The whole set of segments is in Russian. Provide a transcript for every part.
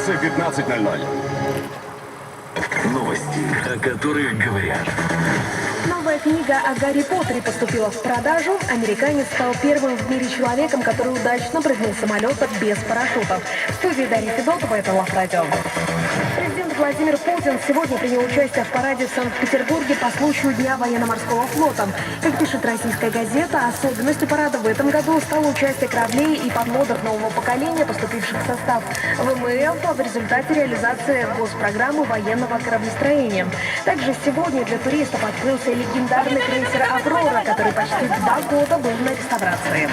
Пятница, 15:00. Новости, о которых говорят. Новая книга о Гарри Поттере поступила в продажу. Американец стал первым в мире человеком, который удачно прыгнул с самолета без парашюта. В студии Дарья Федотова, это Лав-Радио. Президент Владимир Путин сегодня принял участие в параде в Санкт-Петербурге по случаю Дня военно-морского флота. Как пишет российская газета, особенностью парада в этом году стало участие кораблей и подводов нового поколения, поступивших в состав ВМФ в результате реализации госпрограммы военного кораблестроения. Также сегодня для туристов открылся легендарный крейсер «Аврора», который почти 2 года был на реставрации.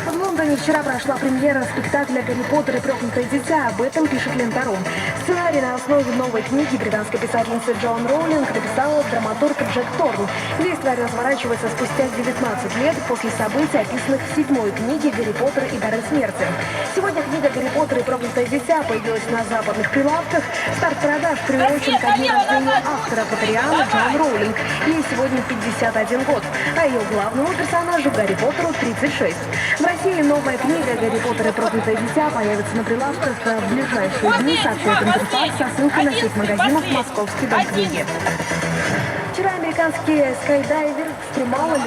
В Лондоне вчера прошла премьера спектакля «Гарри Поттер и проклятое дитя». Об этом пишет Лента.ру. Сценарий на основе новой книги британской писательницы Джоан Роулинг написала драматург Джек Торн. Действие разворачивается спустя 19 лет после событий, описанных в 7-й книге «Гарри Поттер и дары смерти». Сегодня книга «Гарри Поттер и проклятое дитя» появилась на западных прилавках. Старт продаж приурочен ко дню рождения автора Поттерианы Джоан Роулинг. Ей сегодня 51 год, а ее главному персонажу Гарри Поттеру 36. В России новая книга «Гарри Поттер и проклятое дитя» появится на прилавках в ближайшие дни, сообщает Интерфакс со ссылкой на сеть магазинов «Московский дом книги». Вчера американский скайдайвер экстремала